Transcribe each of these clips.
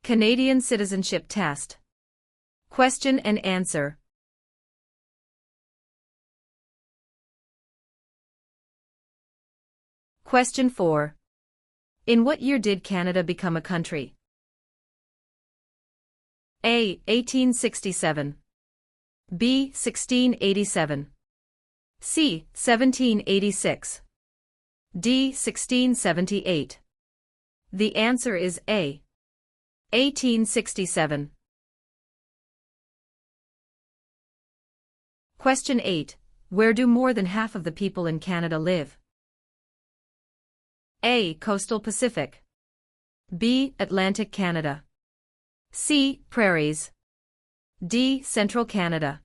Canadian Citizenship Test. Question and answer. Question 4. In what year did Canada become a country? A. 1867. B. 1687. C. 1786. D. 1678. The answer is A. 1867. Question 8. Where do more than half of the people in Canada live? A. Coastal Pacific. B. Atlantic Canada. C. Prairies. D. Central Canada.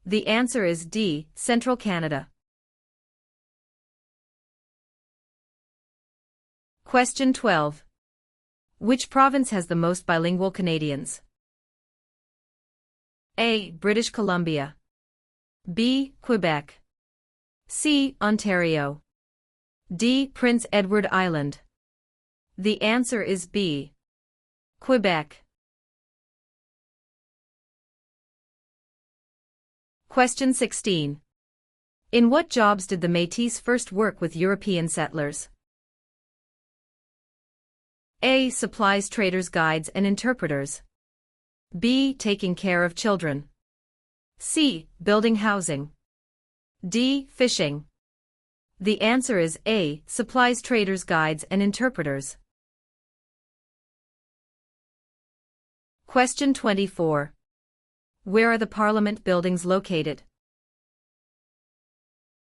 The answer is D. Central Canada. Question 12. Which province has the most bilingual Canadians? A. British Columbia. B. Quebec. C. Ontario. D. Prince Edward Island. The answer is B. Quebec. Question 16. In what jobs did the Métis first work with European settlers? A. Supplies traders, guides and interpreters. B. Taking care of children. C. Building housing. D. Fishing. The answer is A. Supplies traders, guides and interpreters. Question 24. Where are the Parliament buildings located?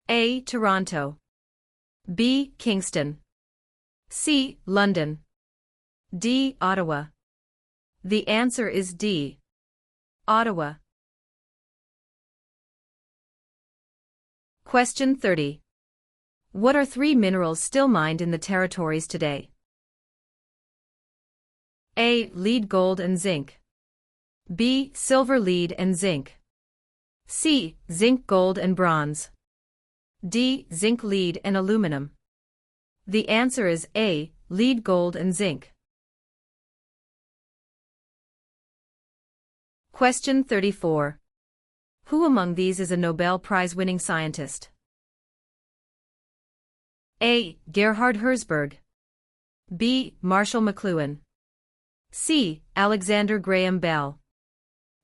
A. Toronto. B. Kingston. C. London. D. Ottawa. The answer is D. Ottawa. Question 30. What are three minerals still mined in the territories today? A. Lead, gold and zinc. B. Silver, lead and zinc. C. Zinc, gold and bronze. D. Zinc, lead and aluminum. The answer is A. Lead, gold and zinc. Question 34. Who among these is a Nobel Prize-winning scientist? A. Gerhard Herzberg. B. Marshall McLuhan. C. Alexander Graham Bell.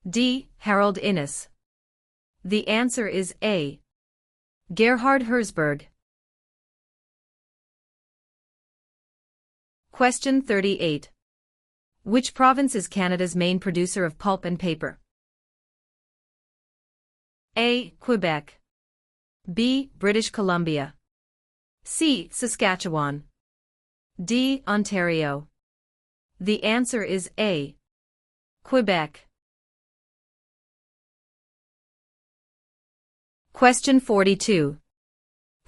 D. Harold Innis. The answer is A. Gerhard Herzberg. Question 38. Which province is Canada's main producer of pulp and paper? A. Quebec. B. British Columbia. C. Saskatchewan. D. Ontario. The answer is A. Quebec. Question 42.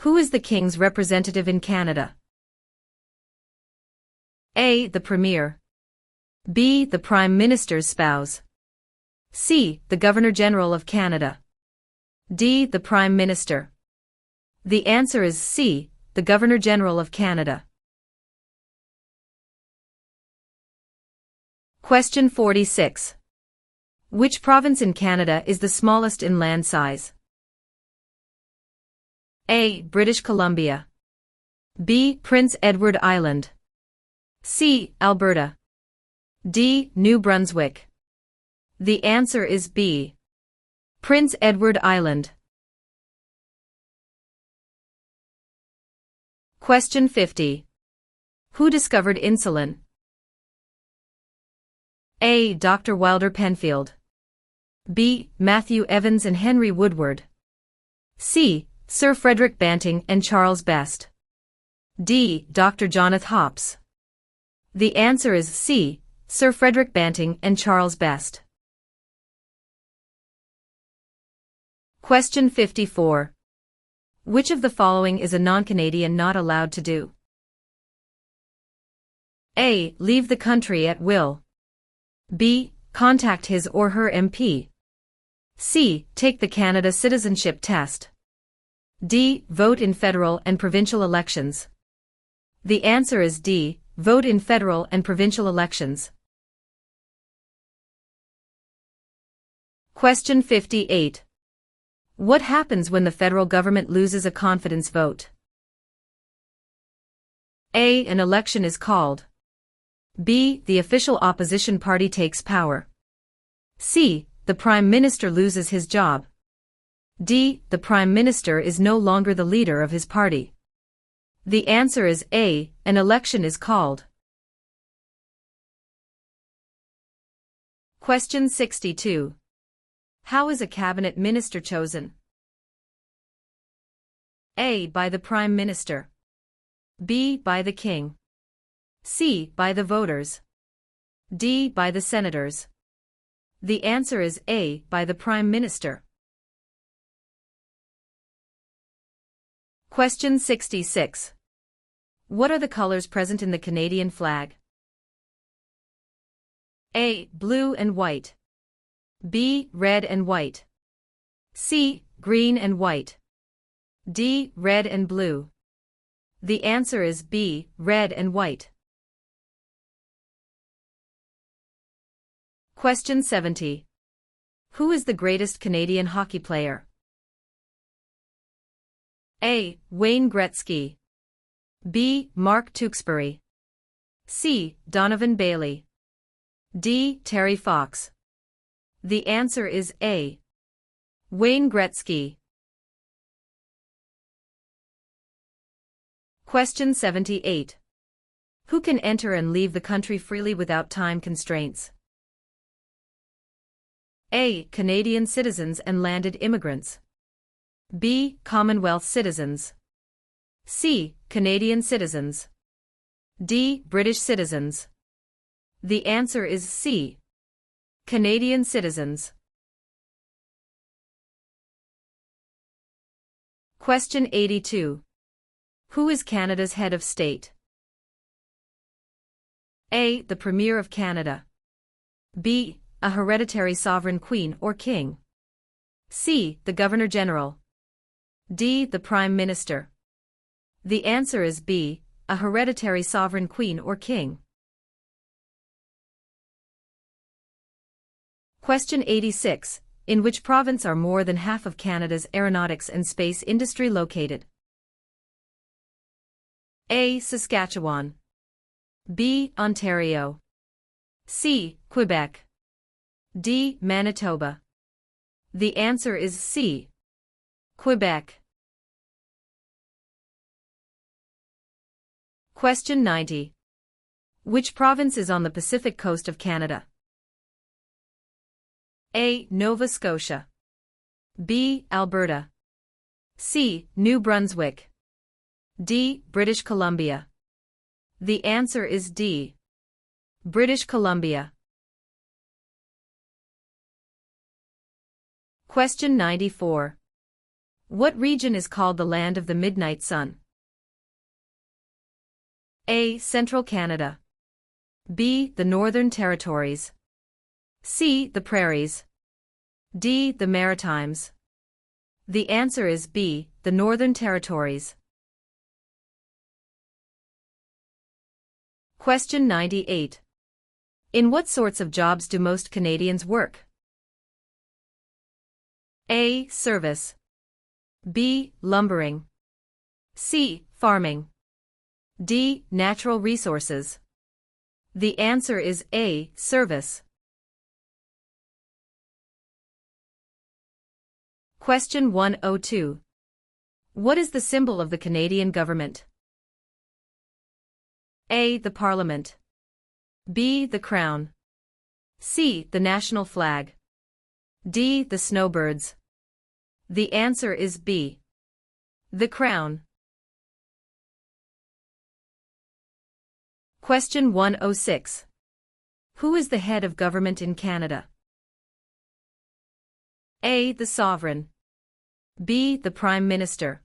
Who is the King's representative in Canada? A. The Premier. B. The Prime Minister's spouse. C. The Governor-General of Canada. D. The Prime Minister. The answer is C. The Governor-General of Canada. Question 46. Which province in Canada is the smallest in land size? A. British Columbia. B. Prince Edward Island. C. Alberta. D. New Brunswick. The answer is B. Prince Edward Island. Question 50. Who discovered insulin? A. Dr. Wilder Penfield. B. Matthew Evans and Henry Woodward. C. Sir Frederick Banting and Charles Best. D. Dr. Jonathan Hops. The answer is C. Sir Frederick Banting and Charles Best. Question 54. Which of the following is a non-Canadian not allowed to do? A. Leave the country at will. B. Contact his or her MP. C. Take the Canada Citizenship Test. D. Vote in federal and provincial elections. The answer is D. Vote in federal and provincial elections. Question 58. What happens when the federal government loses a confidence vote? A. An election is called. B. The official opposition party takes power. C. The Prime Minister loses his job. D. The Prime Minister is no longer the leader of his party. The answer is A. An election is called. Question 62. How is a cabinet minister chosen? A. By the Prime Minister. B. By the King. C. By the voters. D. By the senators. The answer is A. By the Prime Minister. Question 66. What are the colors present in the Canadian flag? A. Blue and white. B. Red and white. C. Green and white. D. Red and blue. The answer is B. Red and white. Question 70. Who is the greatest Canadian hockey player? A. Wayne Gretzky. B. Mark Tewksbury. C. Donovan Bailey. D. Terry Fox. The answer is A. Wayne Gretzky. Question 78. Who can enter and leave the country freely without time constraints? A. Canadian citizens and landed immigrants. B. Commonwealth citizens. C. Canadian citizens. D. British citizens. The answer is C. Canadian citizens. Question 82. Who is Canada's head of state? A. The Premier of Canada. B. A hereditary sovereign queen or king. C. The Governor-General. D. The Prime Minister. The answer is B. A hereditary sovereign queen or king. Question 86. In which province are more than half of Canada's aeronautics and space industry located? A. Saskatchewan. B. Ontario. C. Quebec. D. Manitoba. The answer is C. Quebec. Question 90. Which province is on the Pacific coast of Canada? A. Nova Scotia. B. Alberta. C. New Brunswick. D. British Columbia. The answer is D. British Columbia. Question 94. What region is called the Land of the Midnight Sun? A. Central Canada. B. The Northern Territories. C. The Prairies. D. The Maritimes. The answer is B. The Northern Territories. Question 98. In what sorts of jobs do most Canadians work? A. Service. B. Lumbering. C. Farming. D. Natural resources. The answer is A. Service. Question 102. What is the symbol of the Canadian government? A. The Parliament. B. The Crown. C. The national flag. D. The snowbirds. The answer is B. The Crown. Question 106. Who is the head of government in Canada? A. The Sovereign. B. The Prime Minister.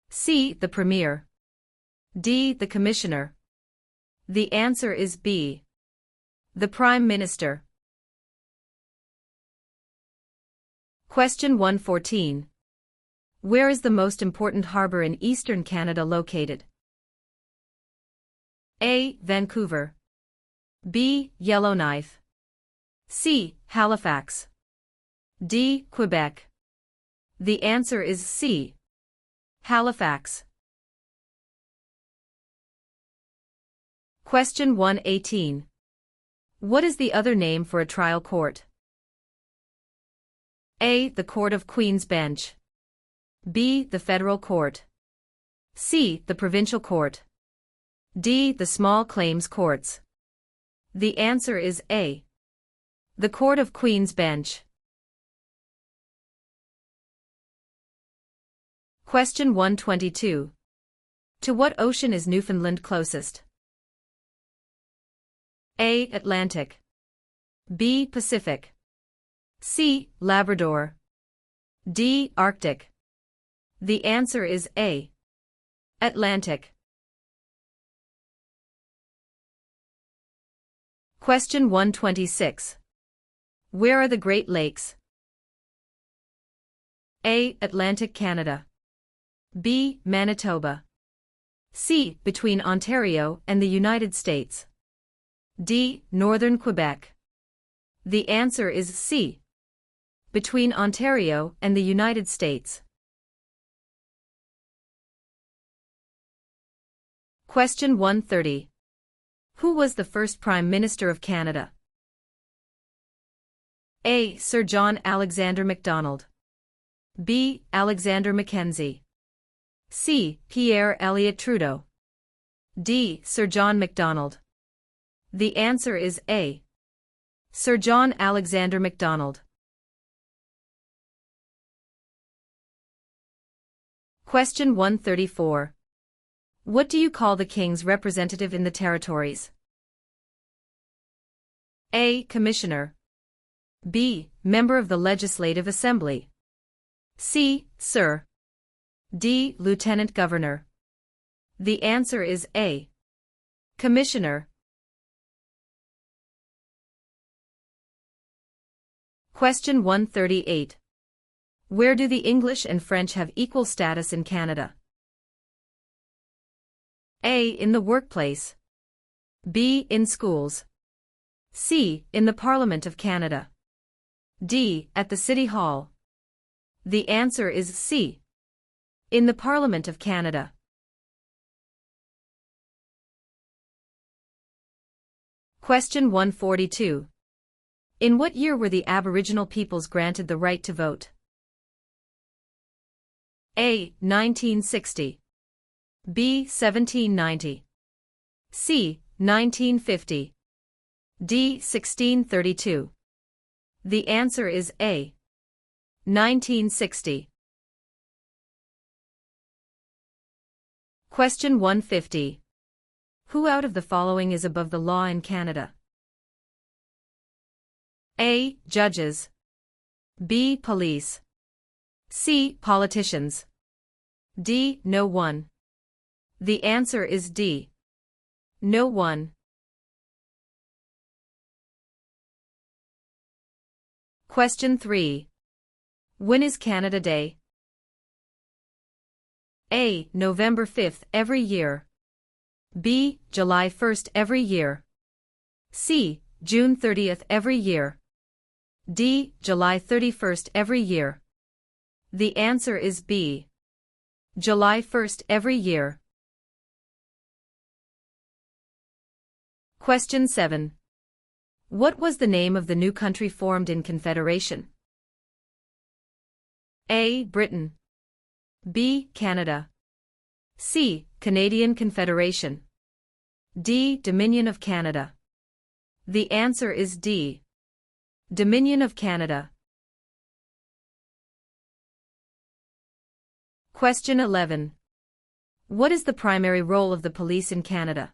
C. The Premier. D. The Commissioner. The answer is B. The Prime Minister. Question 114. Where is the most important harbour in eastern Canada located? A. Vancouver. B. Yellowknife. C. Halifax. D. Quebec. The answer is C. Halifax. Question 118. What is the other name for a trial court? A. The Court of Queen's Bench. B. The Federal Court. C. The Provincial Court. D. The Small Claims Courts. The answer is A. The Court of Queen's Bench. Question 122. To what ocean is Newfoundland closest? A. Atlantic. B. Pacific. C. Labrador. D. Arctic. The answer is A. Atlantic. Question 126. Where are the Great Lakes? A. Atlantic Canada. B. Manitoba. C. Between Ontario and the United States. D. Northern Quebec. The answer is C. Between Ontario and the United States. Question 130. Who was the first Prime Minister of Canada? A. Sir John Alexander Macdonald. B. Alexander Mackenzie. C. Pierre Elliott Trudeau. D. Sir John Macdonald. The answer is A. Sir John Alexander Macdonald. Question 134. What do you call the King's representative in the territories? A. Commissioner. B. Member of the Legislative Assembly. C. Sir. D. Lieutenant Governor. The answer is A. Commissioner. Question 138. Where do the English and French have equal status in Canada? A. In the workplace. B. In schools. C. In the Parliament of Canada. D. At the City Hall. The answer is C. In the Parliament of Canada. Question 142. In what year were the Aboriginal peoples granted the right to vote? A. 1960. B. 1790. C. 1950. D. 1632. The answer is A. 1960. Question 150. Who out of the following is above the law in Canada? A. Judges. B. Police. C. Politicians. D. No one. The answer is D. No one. Question 3. When is Canada Day? A. November 5th every year. B. July 1st every year. C. June 30th every year. D. July 31st every year. The answer is B. July 1st every year. Question 7. What was the name of the new country formed in Confederation? A. Britain. B. Canada. C. Canadian Confederation. D. Dominion of Canada. The answer is D. Dominion of Canada. Question 11. What is the primary role of the police in Canada?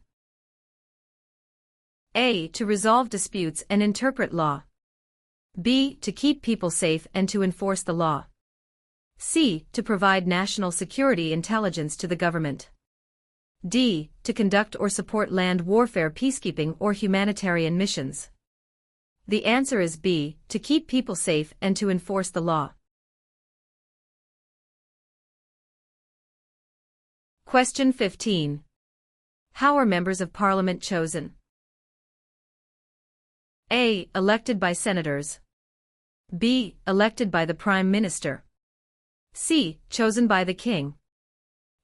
A. To resolve disputes and interpret law. B. To keep people safe and to enforce the law. C. To provide national security intelligence to the government. D. To conduct or support land warfare, peacekeeping, or humanitarian missions. The answer is B. To keep people safe and to enforce the law. Question 15. How are members of Parliament chosen? A. Elected by senators. B. Elected by the Prime Minister. C. Chosen by the King.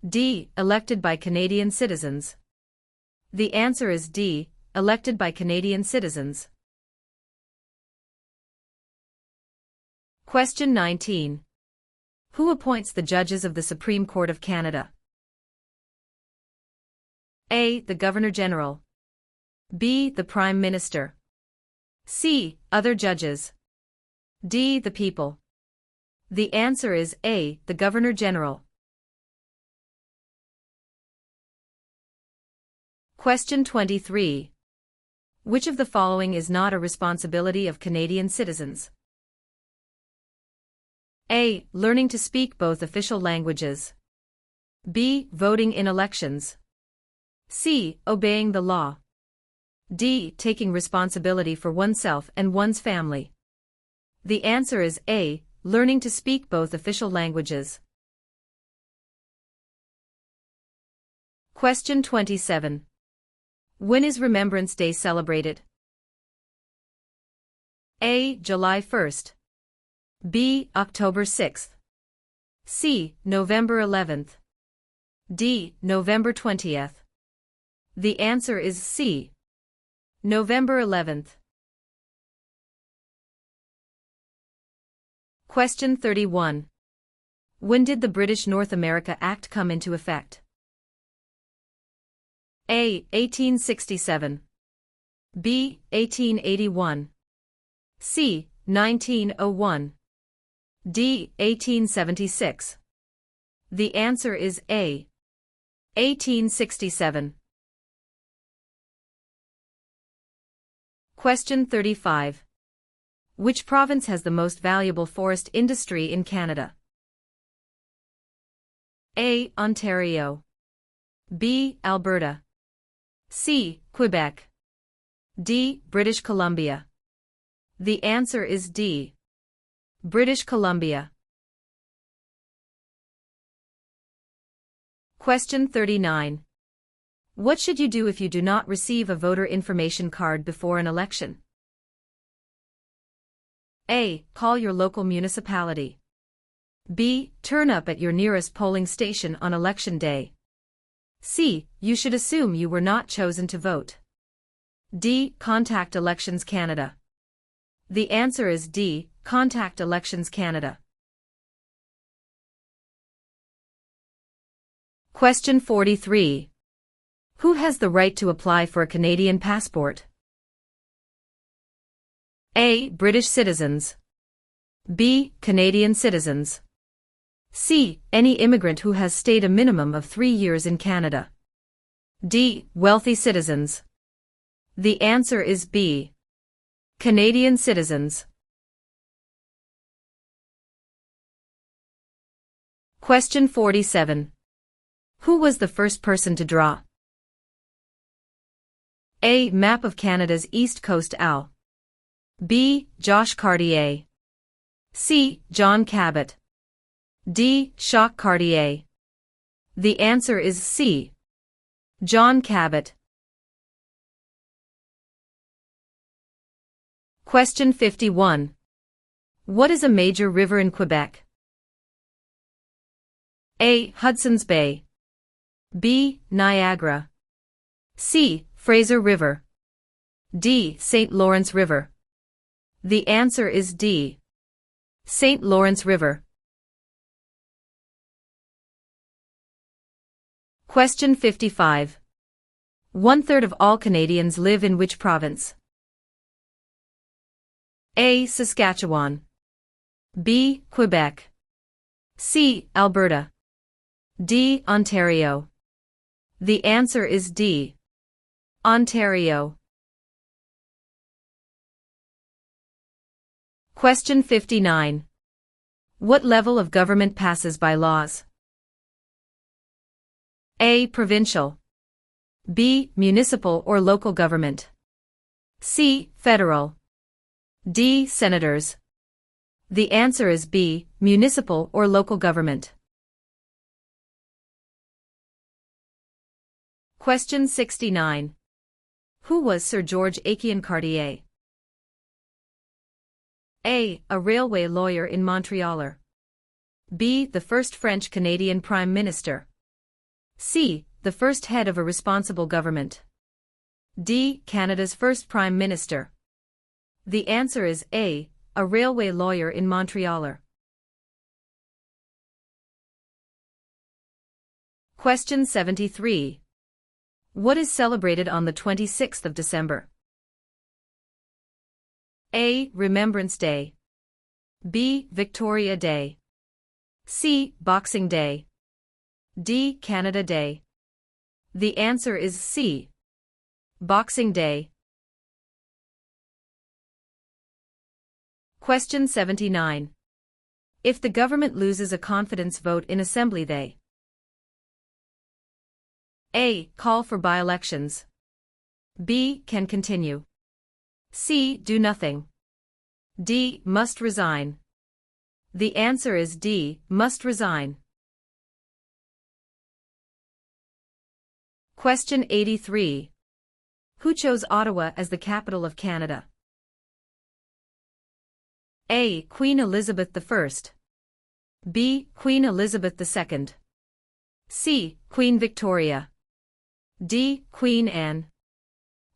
D. Elected by Canadian citizens. The answer is D. Elected by Canadian citizens. Question 19. Who appoints the judges of the Supreme Court of Canada? A. The Governor-General. B. The Prime Minister. C. Other judges. D. The people. The answer is A. The Governor-General. Question 23. Which of the following is not a responsibility of Canadian citizens? A. Learning to speak both official languages. B. Voting in elections. C. Obeying the law. D. Taking responsibility for oneself and one's family. The answer is A. Learning to speak both official languages. Question 27. When is Remembrance Day celebrated? A. July 1st. B. October 6th. C. November 11th. D. November 20th. The answer is C. November 11th. Question 31. When did the British North America Act come into effect? A. 1867. B. 1881. C. 1901. D. 1876. The answer is A. 1867. Question 35. Which province has the most valuable forest industry in Canada? A. Ontario. B. Alberta. C. Quebec. D. British Columbia. The answer is D. British Columbia. Question 39. What should you do if you do not receive a voter information card before an election? A. Call your local municipality. B. Turn up at your nearest polling station on election day. C. You should assume you were not chosen to vote. D. Contact Elections Canada. The answer is D. Contact Elections Canada. Question 43. Who has the right to apply for a Canadian passport? A. British citizens. B. Canadian citizens. C. Any immigrant who has stayed a minimum of 3 years in Canada. D. Wealthy citizens. The answer is B. Canadian citizens. Question 47. Who was the first person to draw? A. Map of Canada's East Coast Al. B. Josh Cartier. C. John Cabot. D. Jacques Cartier. The answer is C. John Cabot. Question 51. What is a major river in Quebec? A. Hudson's Bay. B. Niagara. C. Fraser River. D. St. Lawrence River. The answer is D. St. Lawrence River. Question 55. 1/3 of all Canadians live in which province? A. Saskatchewan. B. Quebec. C. Alberta. D. Ontario. The answer is D. Ontario. Question 59. What level of government passes by laws? A. Provincial. B. Municipal or local government. C. Federal. D. Senators. The answer is B. Municipal or local government. Question 69. Who was Sir George Aiken Cartier? A. A railway lawyer in Montreal. B. The first French-Canadian Prime Minister. C. The first head of a responsible government. D. Canada's first Prime Minister. The answer is A. A railway lawyer in Montreal. Question 73. What is celebrated on the 26th of December? A. Remembrance Day. B. Victoria Day. C. Boxing Day. D. Canada Day. The answer is C. Boxing Day. Question 79. If the government loses a confidence vote in Assembly, they A. Call for by-elections. B. Can continue. C. Do nothing. D. Must resign. The answer is D. Must resign. Question 83. Who chose Ottawa as the capital of Canada? A. Queen Elizabeth I. B. Queen Elizabeth II. C. Queen Victoria. D. Queen Anne.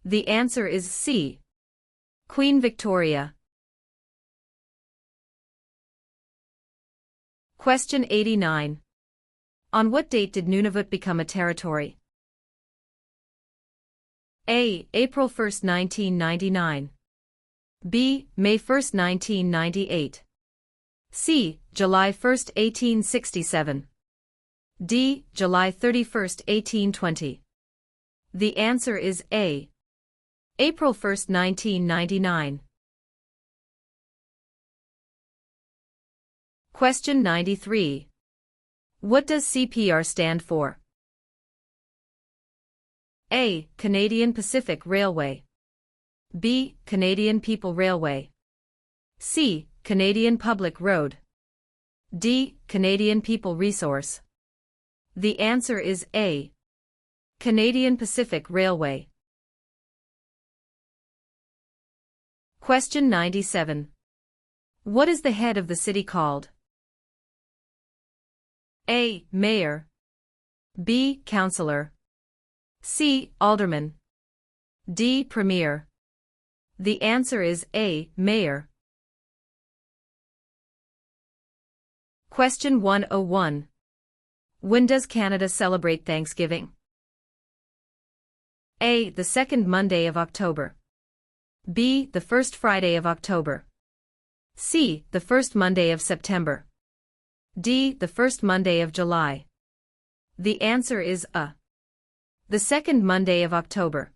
The answer is C. Queen Victoria. Question 89. On what date did Nunavut become a territory? A. April 1, 1999. B. May 1, 1998. C. July 1, 1867. D. July 31, 1820. The answer is A. April 1, 1999. Question 93. What does CPR stand for? A. Canadian Pacific Railway. B. Canadian People Railway. C. Canadian Public Road. D. Canadian People Resource. The answer is A. Canadian Pacific Railway. Question 97. What is the head of the city called? A. Mayor. B. Councillor. C. Alderman. D. Premier. The answer is A. Mayor. Question 101. When does Canada celebrate Thanksgiving? A. The second Monday of October. B. The first Friday of October. C. The first Monday of September. D. The first Monday of July. The answer is A. The second Monday of October.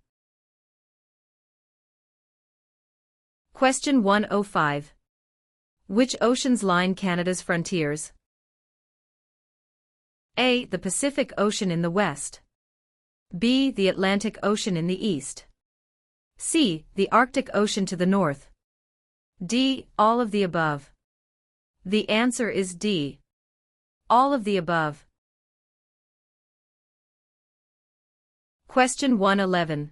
Question 105. Which oceans line Canada's frontiers? A. The Pacific Ocean in the west. B. The Atlantic Ocean in the east. C. The Arctic Ocean to the north. D. All of the above. The answer is D. All of the above. Question 111.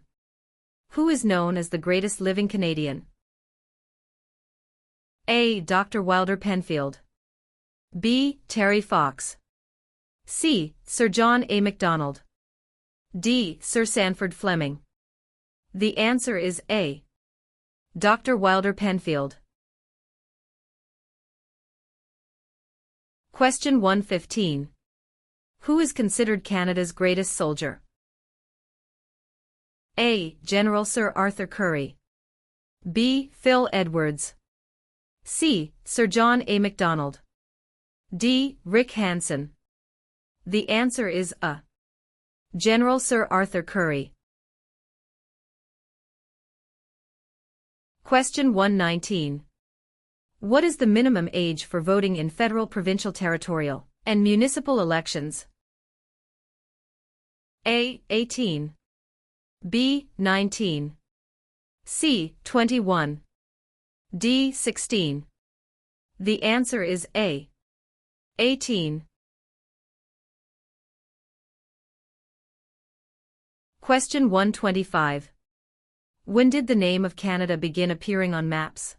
Who is known as the greatest living Canadian? A. Dr. Wilder Penfield. B. Terry Fox. C. Sir John A. Macdonald. D. Sir Sanford Fleming. The answer is A. Dr. Wilder Penfield. Question 115. Who is considered Canada's greatest soldier? A. General Sir Arthur Currie. B. Phil Edwards. C. Sir John A. Macdonald. D. Rick Hansen. The answer is A. General Sir Arthur Currie. Question 119. What is the minimum age for voting in federal, provincial, territorial, and municipal elections? A. 18. B. 19. C. 21. D. 16. The answer is A. 18. Question 125. When did the name of Canada begin appearing on maps?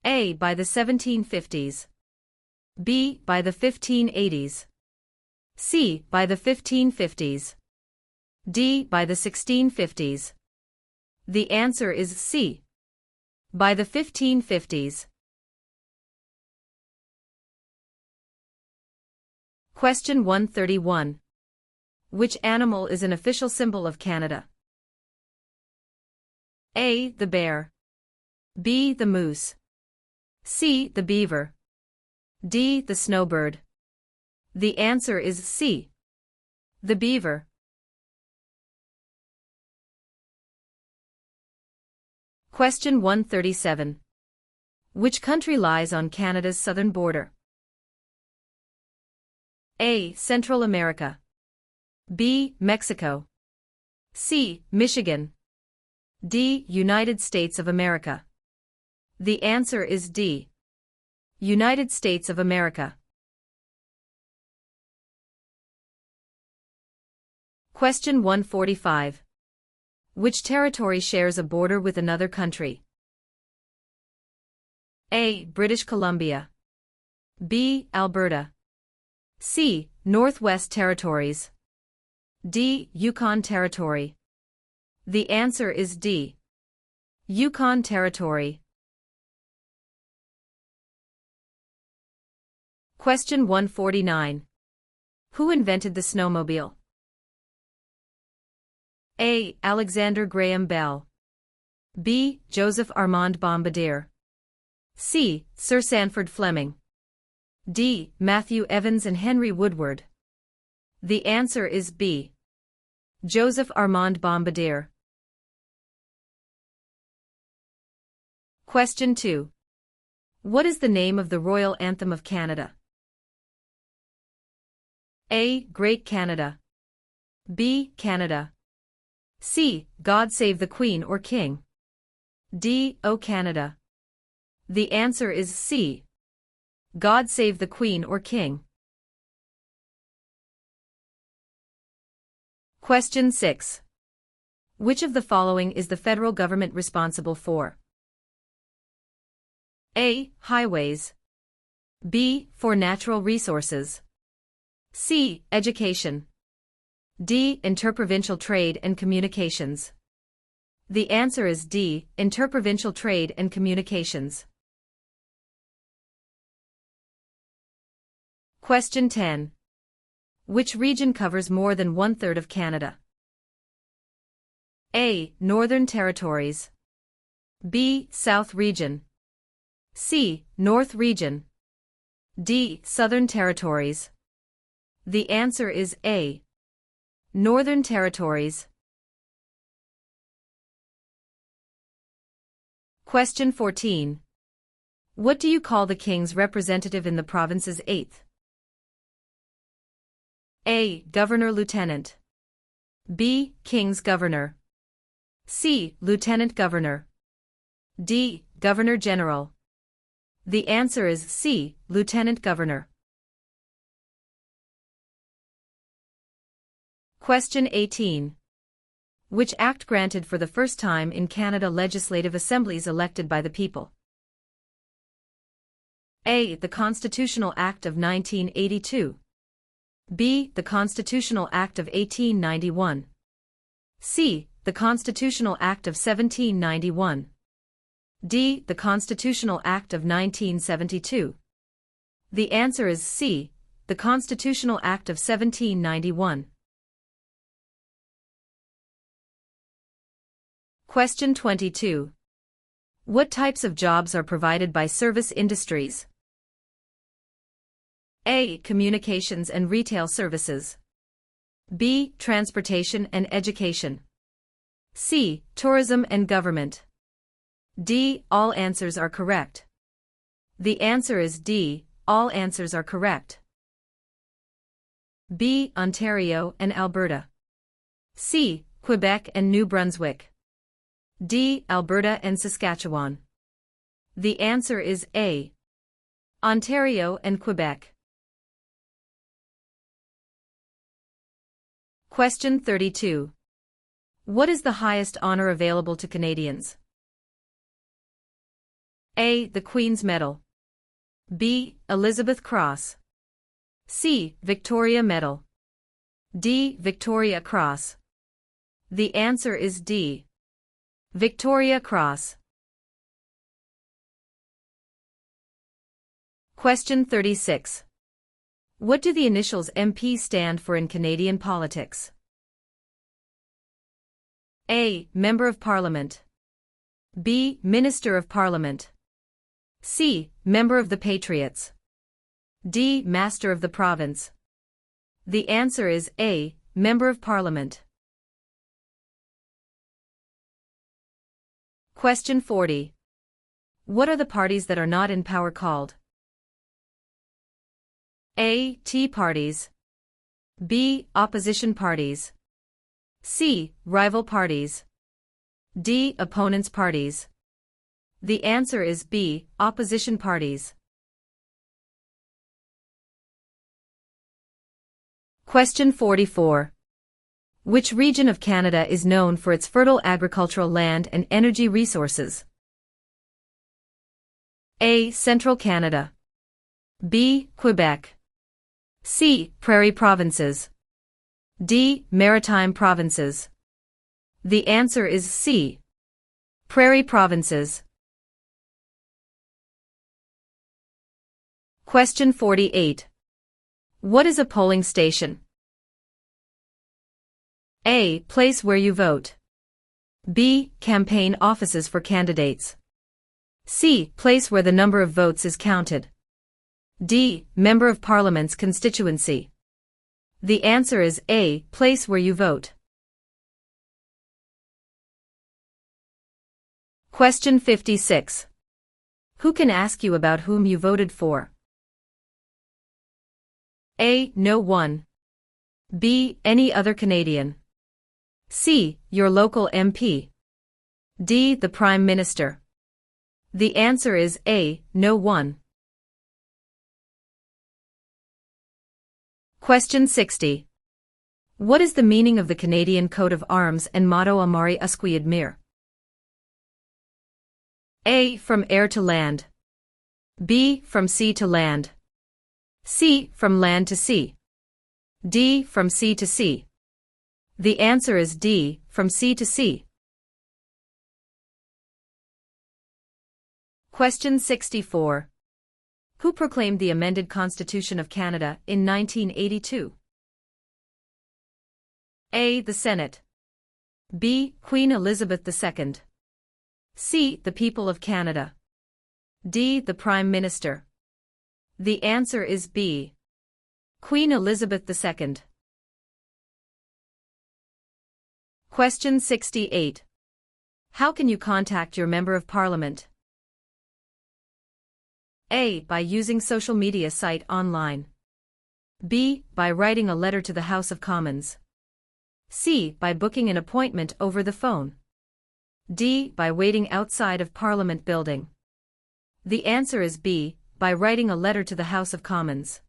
A. By the 1750s. B. By the 1580s. C. By the 1550s. D. By the 1650s. The answer is C. By the 1550s. Question 131. Which animal is an official symbol of Canada? A. The bear. B. The moose. C. The beaver. D. The snowbird. The answer is C. The beaver. Question 137. Which country lies on Canada's southern border? A. Central America. B. Mexico. C. Michigan. D. United States of America. The answer is D. United States of America. Question 145. Which territory shares a border with another country? A. British Columbia. B. Alberta. C. Northwest Territories. D. Yukon Territory. The answer is D. Yukon Territory. Question 149. Who invented the snowmobile? A. Alexander Graham Bell. B. Joseph Armand Bombardier. C. Sir Sanford Fleming. D. Matthew Evans and Henry Woodward. The answer is B. Joseph Armand Bombardier. Question 2. What is the name of the royal anthem of Canada? A. Great Canada. B. Canada. C. God Save the Queen or King. D. O Canada. The answer is C. God Save the Queen or King. Question 6. Which of the following is the federal government responsible for? A. Highways. B. For natural resources. C. Education. D. Interprovincial trade and communications. The answer is D. Interprovincial trade and communications. Question 10. Which region covers more than 1/3 of Canada? A. Northern Territories. B. South Region. C. North Region. D. Southern Territories. The answer is A. Northern Territories. Question 14. What do you call the King's representative in the province's 8th? A. Governor-Lieutenant. B. King's Governor. C. Lieutenant Governor. D. Governor-General. The answer is C. Lieutenant Governor. Question 18. Which act granted for the first time in Canada legislative assemblies elected by the people? A. The Constitutional Act of 1982. B. The Constitutional Act of 1891. C. The Constitutional Act of 1791. D. The Constitutional Act of 1972. The answer is C. The Constitutional Act of 1791. Question 22. What types of jobs are provided by service industries? A. Communications and retail services. B. Transportation and education. C. Tourism and government. D. All answers are correct. The answer is D. All answers are correct. B. Ontario and Alberta. C. Quebec and New Brunswick. D. Alberta and Saskatchewan. The answer is A. Ontario and Quebec. Question 32. What is the highest honor available to Canadians? A. The Queen's Medal. B. Elizabeth Cross. C. Victoria Medal. D. Victoria Cross. The answer is D. Victoria Cross. Question 36. What do the initials MP stand for in Canadian politics? A. Member of Parliament. B. Minister of Parliament. C. Member of the Patriots. D. Master of the Province. The answer is A. Member of Parliament. Question 40. What are the parties that are not in power called? A. Tea parties. B. Opposition parties. C. Rival parties. D. Opponents parties. The answer is B. Opposition parties. Question 44. Which region of Canada is known for its fertile agricultural land and energy resources? A. Central Canada. B. Quebec. C. Prairie provinces. D. Maritime provinces. The answer is C. Prairie provinces. Question 48. What is a polling station? A. Place where you vote. B. Campaign offices for candidates. C. Place where the number of votes is counted. D. Member of Parliament's constituency. The answer is A. Place where you vote. Question 56. Who can ask you about whom you voted for? A. No one. B. Any other Canadian. C. Your local MP. D. The Prime Minister. The answer is A. No one. Question 60. What is the meaning of the Canadian coat of arms and motto Amari Usqui Admire? A. From air to land. B. From sea to land. C. From land to sea. D. From sea to sea. The answer is D. From sea to sea. Question 64. Who proclaimed the amended Constitution of Canada in 1982? A. The Senate. B. Queen Elizabeth II. C. The people of Canada. D. The Prime Minister. The answer is B. Queen Elizabeth II. Question 68. How can you contact your Member of Parliament? A. By using social media site online. B. By writing a letter to the House of Commons. C. By booking an appointment over the phone. D. By waiting outside of Parliament building. The answer is B. By writing a letter to the House of Commons.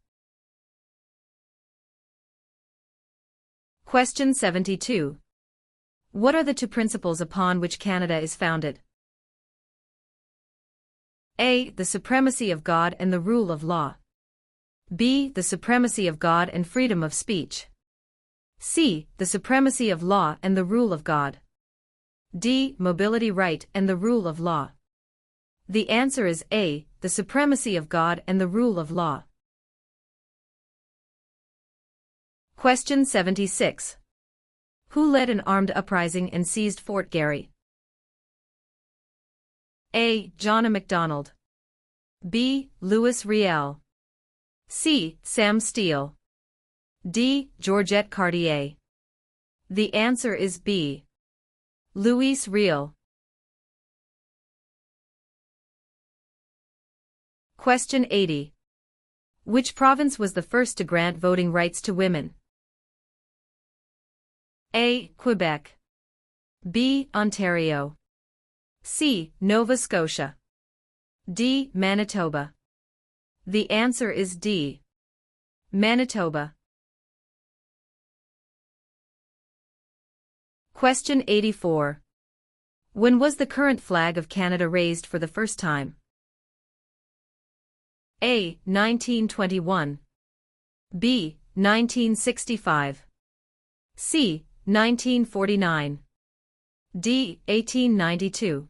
Question 72. What are the two principles upon which Canada is founded? A. The supremacy of God and the rule of law. B. The supremacy of God and freedom of speech. C. The supremacy of law and the rule of God. D. Mobility right and the rule of law. The answer is A. The supremacy of God and the rule of law. Question 76. Who led an armed uprising and seized Fort Garry? A. John A. Macdonald. B. Louis Riel. C. Sam Steele. D. Georgette Cartier. The answer is B. Louis Riel. Question 80. Which province was the first to grant voting rights to women? A. Quebec. B. Ontario. C. Nova Scotia. D. Manitoba. The answer is D. Manitoba. Question 84. When was the current flag of Canada raised for the first time? A. 1921. B. 1965. C. 1949. D. 1892.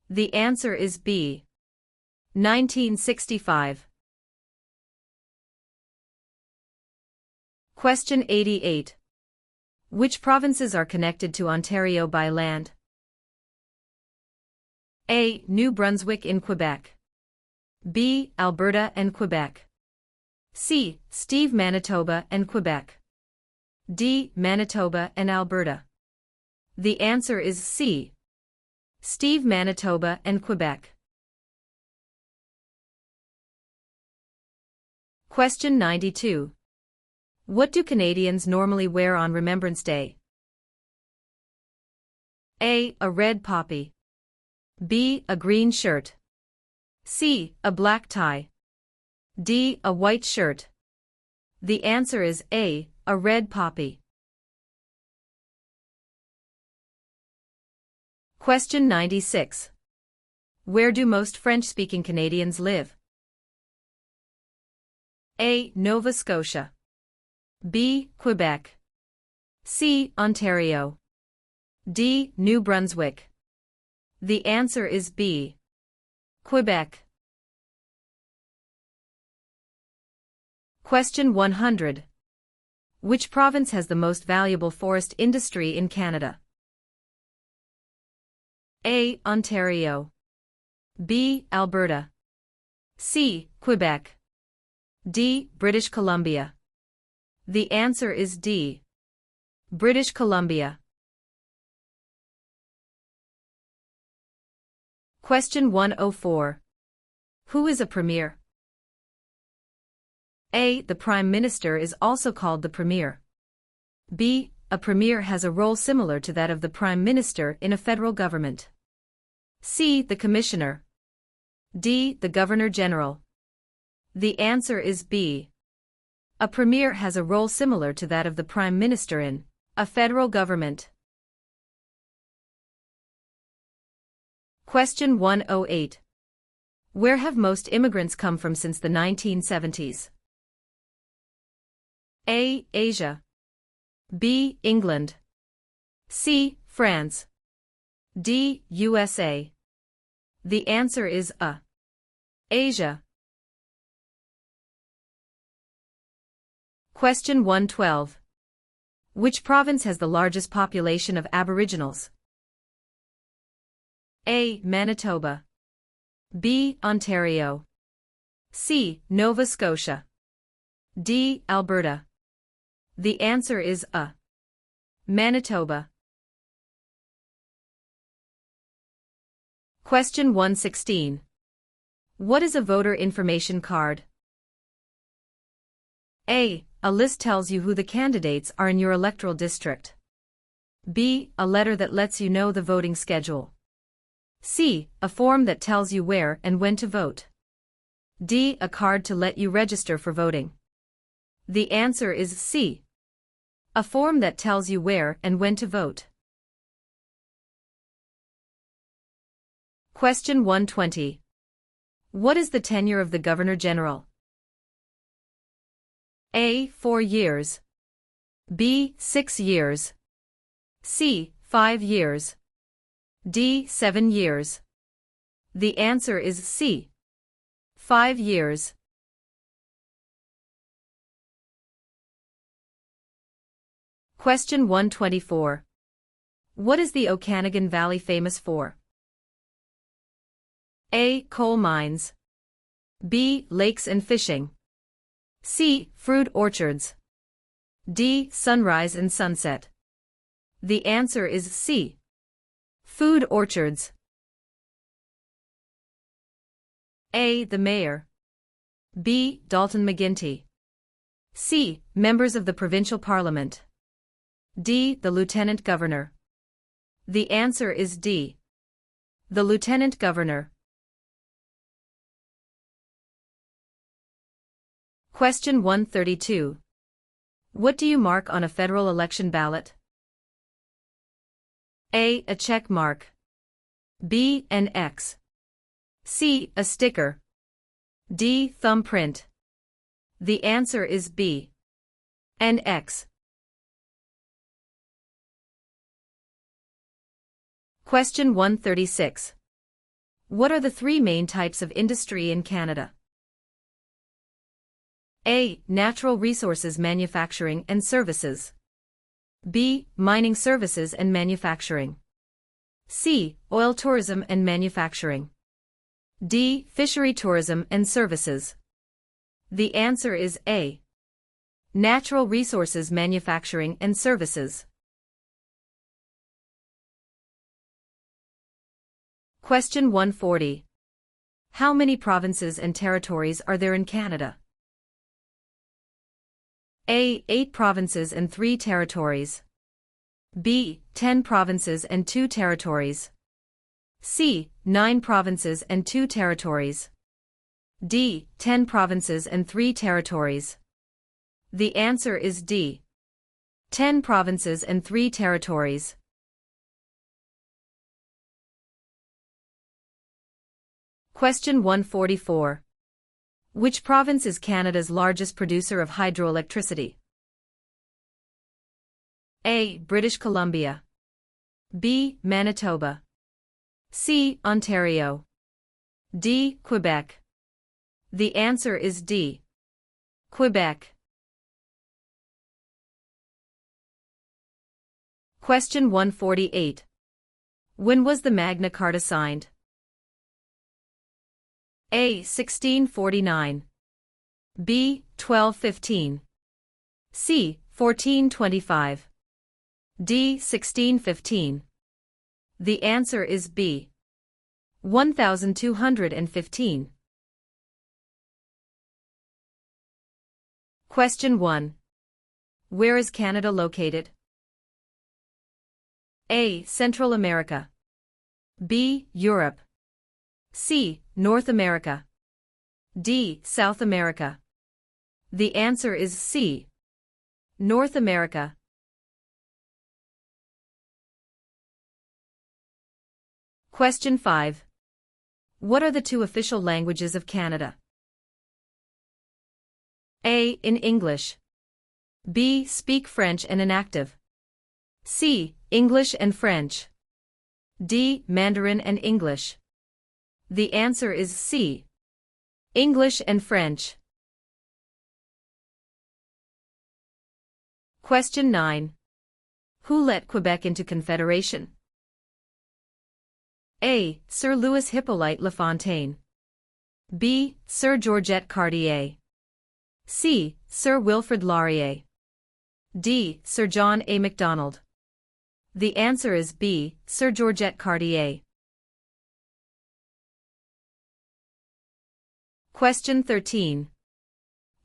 The answer is B. 1965. Question 88. Which provinces are connected to Ontario by land? A. New Brunswick in Quebec. B. Alberta and Quebec. C. Steve, Manitoba and Quebec. D. Manitoba and Alberta. The answer is C. Steve, Manitoba and Quebec. Question 92. What do Canadians normally wear on Remembrance Day? A. A red poppy. B. A green shirt. C. A black tie. D. A white shirt. The answer is A. A red poppy. Question 96. Where do most French-speaking Canadians live? A. Nova Scotia. B. Quebec. C. Ontario. D. New Brunswick. The answer is B. Quebec. Question 100. Which province has the most valuable forest industry in Canada? A. Ontario. B. Alberta. C. Quebec. D. British Columbia. The answer is D. British Columbia. Question 104. Who is a premier? A. The Prime Minister is also called the Premier. B. A Premier has a role similar to that of the Prime Minister in a federal government. C. The Commissioner. D. The Governor-General. The answer is B. A Premier has a role similar to that of the Prime Minister in a federal government. Question 108. Where have most immigrants come from since the 1970s? A. Asia. B. England. C. France. D. USA. The answer is A. Asia. Question 112. Which province has the largest population of Aboriginals? A. Manitoba. B. Ontario. C. Nova Scotia. D. Alberta. The answer is A. Manitoba. Question 116. What is a voter information card? A. A list tells you who the candidates are in your electoral district. B. A letter that lets you know the voting schedule. C. A form that tells you where and when to vote. D. A card to let you register for voting. The answer is C. A form that tells you where and when to vote. Question 120. What is the tenure of the Governor-General? A. 4 years. B. 6 years. C. 5 years. D. 7 years. The answer is C. 5 years. Question 124. What is the Okanagan Valley famous for? A. Coal mines. B. Lakes and fishing. C. Fruit orchards. D. Sunrise and sunset. The answer is C. Food orchards. A. The Mayor. B. Dalton McGuinty. C. Members of the Provincial Parliament. D. The Lieutenant Governor. The answer is D. The Lieutenant Governor. Question 132. What do you mark on a federal election ballot? A. A check mark. B. An X. C. A sticker. D. Thumbprint. The answer is B and X. Question 136. What are the three main types of industry in Canada? A. Natural resources manufacturing and services. B. Mining services and manufacturing. C. Oil tourism and manufacturing. D. Fishery tourism and services. The answer is A. Natural resources manufacturing and services. Question 140. How many provinces and territories are there in Canada? A. 8 provinces and 3 territories. B. 10 provinces and 2 territories. C. 9 provinces and 2 territories. D. 10 provinces and 3 territories. The answer is D. 10 provinces and 3 territories. Question 144. Which province is Canada's largest producer of hydroelectricity? A. British Columbia. B. Manitoba. C. Ontario. D. Quebec. The answer is D. Quebec. Question 148. When was the Magna Carta signed? A. 1649. B. 1215. C. 1425. D. 1615. The answer is B. 1215. Question 1. Where is Canada located? A. Central America. B. Europe. C. North America. D. South America. The answer is C. North America. Question 5. What are the two official languages of Canada? A. In English. B. Speak French and inactive. C. English and French. D. Mandarin and English. The answer is C. English and French. Question 9. Who let Quebec into Confederation? A. Sir Louis Hippolyte Lafontaine. B. Sir Georgette Cartier. C. Sir Wilfrid Laurier. D. Sir John A. Macdonald. The answer is B. Sir Georgette Cartier. Question 13.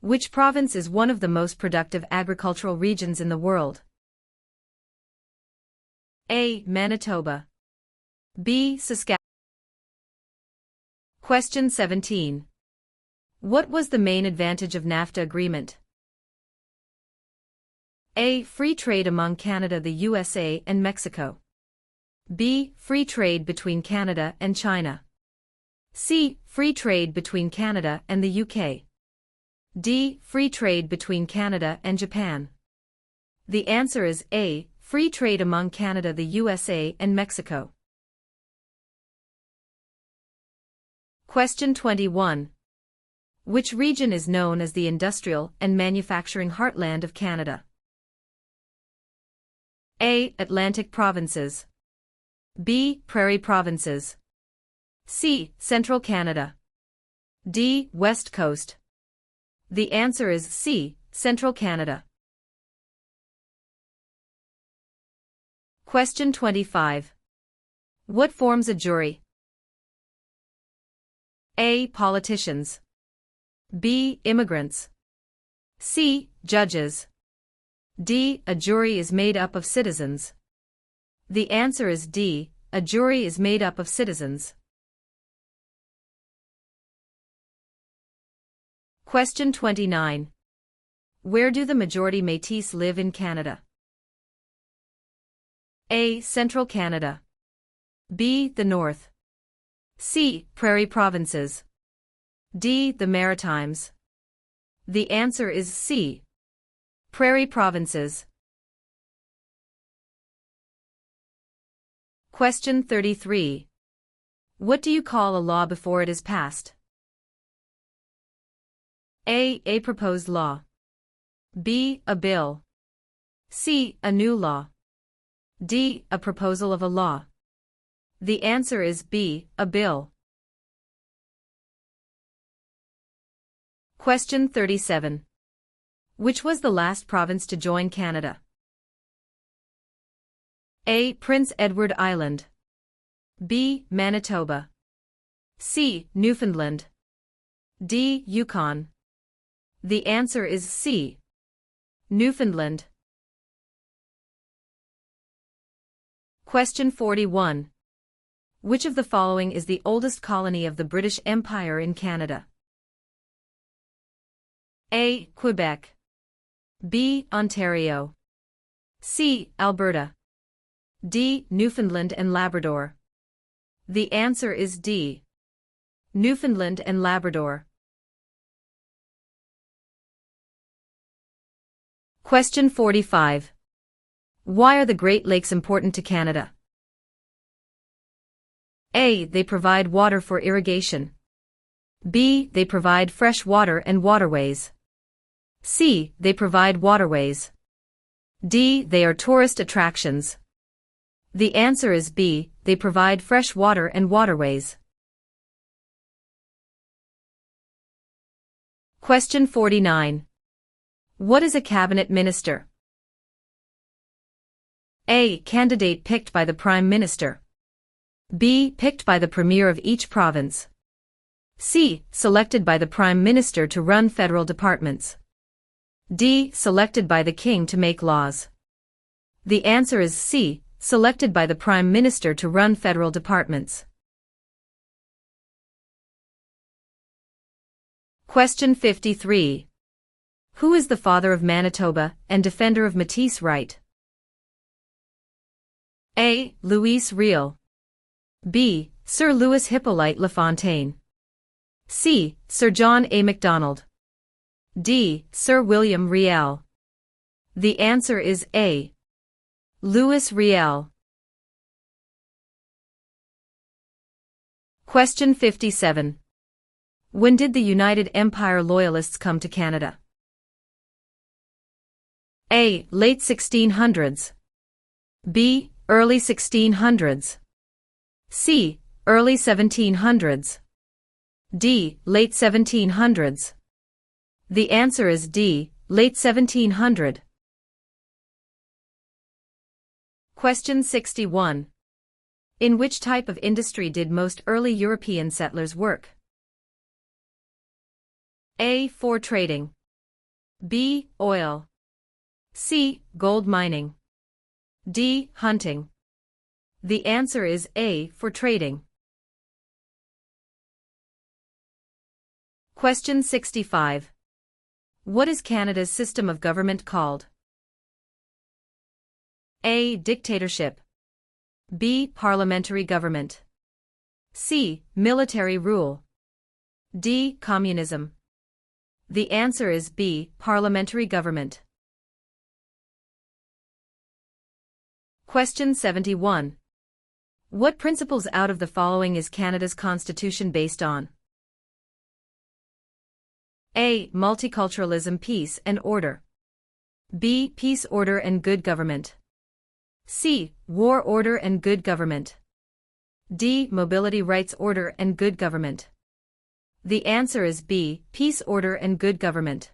Which province is one of the most productive agricultural regions in the world? A. Manitoba. B. Saskatchewan. Question 17. What was the main advantage of NAFTA agreement? A. Free trade among Canada, the USA, and Mexico. B. Free trade between Canada and China. C. Free trade between Canada and the UK. D. Free trade between Canada and Japan. The answer is A. Free trade among Canada, the USA, and Mexico. Question 21. Which region is known as the industrial and manufacturing heartland of Canada? A. Atlantic provinces. B. Prairie provinces. C. Central Canada. D. West Coast. The answer is C. Central Canada. Question 25. What forms a jury? A. Politicians. B. Immigrants. C. Judges. D. A jury is made up of citizens. The answer is D. A jury is made up of citizens. Question 29. Where do the majority Métis live in Canada? A. Central Canada. B. The North. C. Prairie provinces. D. The Maritimes. The answer is C. Prairie provinces. Question 33. What do you call a law before it is passed? A. A proposed law. B. A bill. C. A new law. D. A proposal of a law. The answer is B. A bill. Question 37. Which was the last province to join Canada? A. Prince Edward Island. B. Manitoba. C. Newfoundland. D. Yukon. The answer is C. Newfoundland. Question 41. Which of the following is the oldest colony of the British Empire in Canada? A. Quebec. B. Ontario. C. Alberta. D. Newfoundland and Labrador. The answer is D. Newfoundland and Labrador. Question 45. Why are the Great Lakes important to Canada? A. They provide water for irrigation. B. They provide fresh water and waterways. C. They provide waterways. D. They are tourist attractions. The answer is B. They provide fresh water and waterways. Question 49. What is a cabinet minister? A. Candidate picked by the Prime Minister. B. Picked by the Premier of each province. C. Selected by the Prime Minister to run federal departments. D. Selected by the King to make laws. The answer is C. Selected by the Prime Minister to run federal departments. Question 53. Who is the father of Manitoba and defender of Métis right? A. Louis Riel. B. Sir Louis Hippolyte Lafontaine. C. Sir John A. Macdonald. D. Sir William Riel. The answer is A. Louis Riel. Question 57. When did the United Empire Loyalists come to Canada? A. Late 1600s. B. Early 1600s. C. Early 1700s. D. Late 1700s. The answer is D. Late 1700. Question 61. In which type of industry did most early European settlers work? A. For trading. B. Oil. C. Gold mining. D. Hunting. The answer is A. For trading. Question 65. What is Canada's system of government called? A. Dictatorship. B. Parliamentary government. C. Military rule. D. Communism. The answer is B. Parliamentary government. Question 71. What principles out of the following is Canada's constitution based on? A. Multiculturalism, peace and order. B. Peace, order and good government. C. War, order and good government. D. Mobility, rights, order and good government. The answer is B. Peace, order and good government.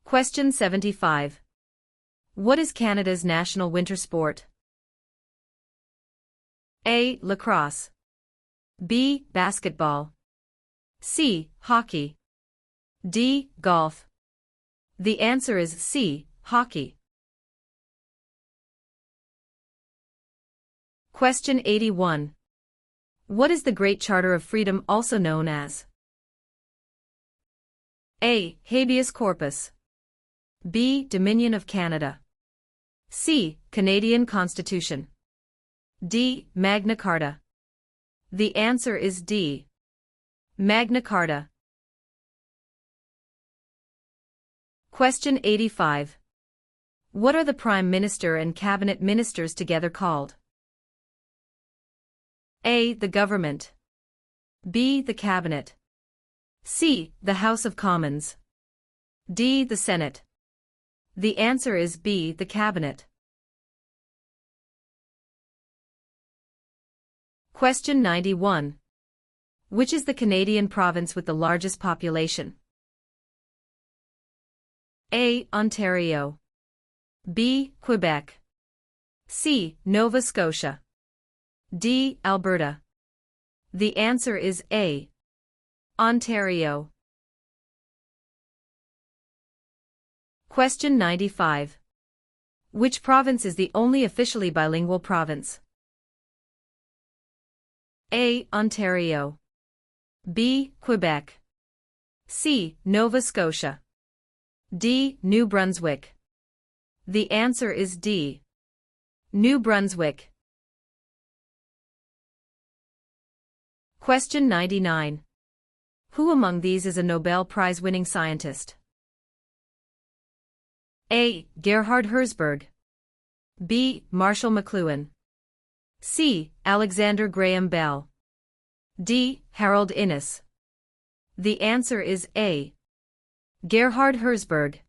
Question 75. What is Canada's national winter sport? A. Lacrosse. B. Basketball. C. Hockey. D. Golf. The answer is C. Hockey. Question 81. What is the Great Charter of Freedom also known as? A. Habeas corpus. B. Dominion of Canada. C. Canadian Constitution. D. Magna Carta. The answer is D. Magna Carta. Question 85. What are the Prime Minister and Cabinet Ministers together called? A. The Government. B. The Cabinet. C. The House of Commons. D. The Senate. The answer is B. The Cabinet. Question 91. Which is the Canadian province with the largest population? A. Ontario. B. Quebec. C. Nova Scotia. D. Alberta. The answer is A. Ontario. Question 95. Which province is the only officially bilingual province? A. Ontario. B. Quebec. C. Nova Scotia. D. New Brunswick. The answer is D. New Brunswick. Question 99. Who among these is a Nobel Prize-winning scientist? A. Gerhard Herzberg. B. Marshall McLuhan. C. Alexander Graham Bell. D. Harold Innis. The answer is A. Gerhard Herzberg.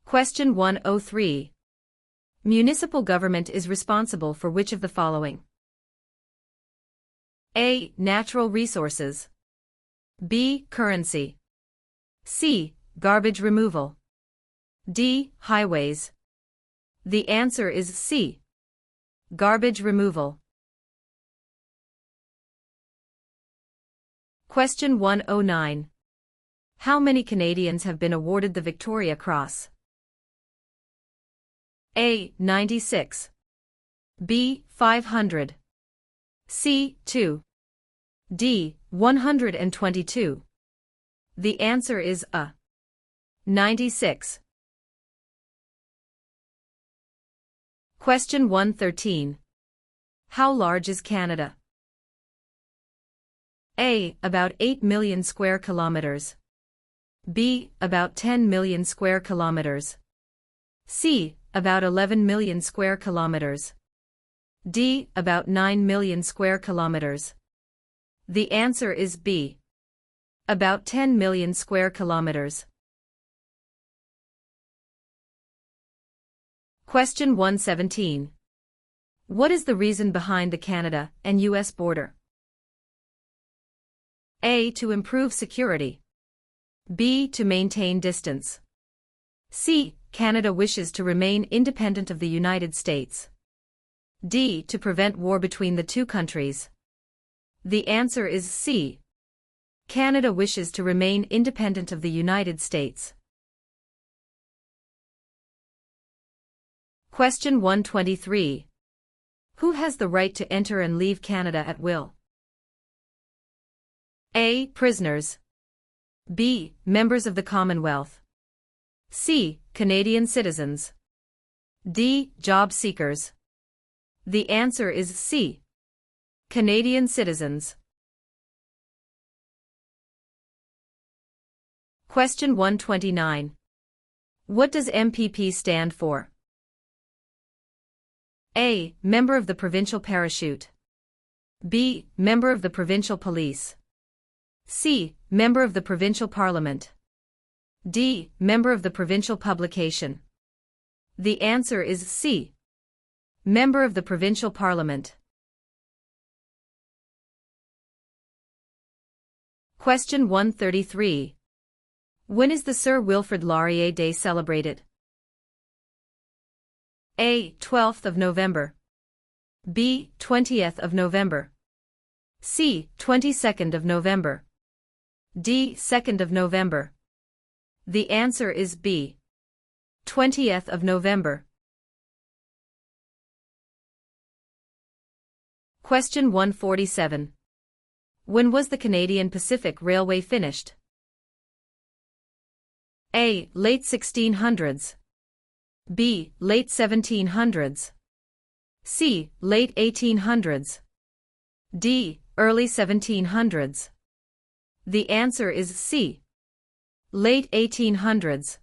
Question 103. Municipal government is responsible for which of the following? A. Natural resources. B. Currency. C. Garbage removal. D. Highways. The answer is C. Garbage removal. Question 109. How many Canadians have been awarded the Victoria Cross? A. 96. B. 500. C. 2. D. 122. The answer is A. 96. Question 113. How large is Canada? A. About 8 million square kilometers. B. About 10 million square kilometers. C. About 11 million square kilometers. D. About 9 million square kilometers. The answer is B. About 10 million square kilometers. Question 117. What is the reason behind the Canada and U.S. border? A. To improve security. B. To maintain distance. C. Canada wishes to remain independent of the United States. D. To prevent war between the two countries. The answer is C. Canada wishes to remain independent of the United States. Question 123. Who has the right to enter and leave Canada at will? A. Prisoners. B. Members of the Commonwealth. C. Canadian citizens. D. Job seekers. The answer is C. Canadian citizens. Question 129. What does MPP stand for? A. Member of the Provincial Parachute. B. Member of the Provincial Police. C. Member of the Provincial Parliament. D. Member of the Provincial Publication. The answer is C. Member of the Provincial Parliament. Question 133. When is the Sir Wilfrid Laurier Day celebrated? A. 12th of November. B. 20th of November. C. 22nd of November. D. 2nd of November. The answer is B. 20th of November. Question 147. When was the Canadian Pacific Railway finished? A. Late 1600s. B. Late 1700s. C. Late 1800s. D. Early 1700s. The answer is C. Late 1800s.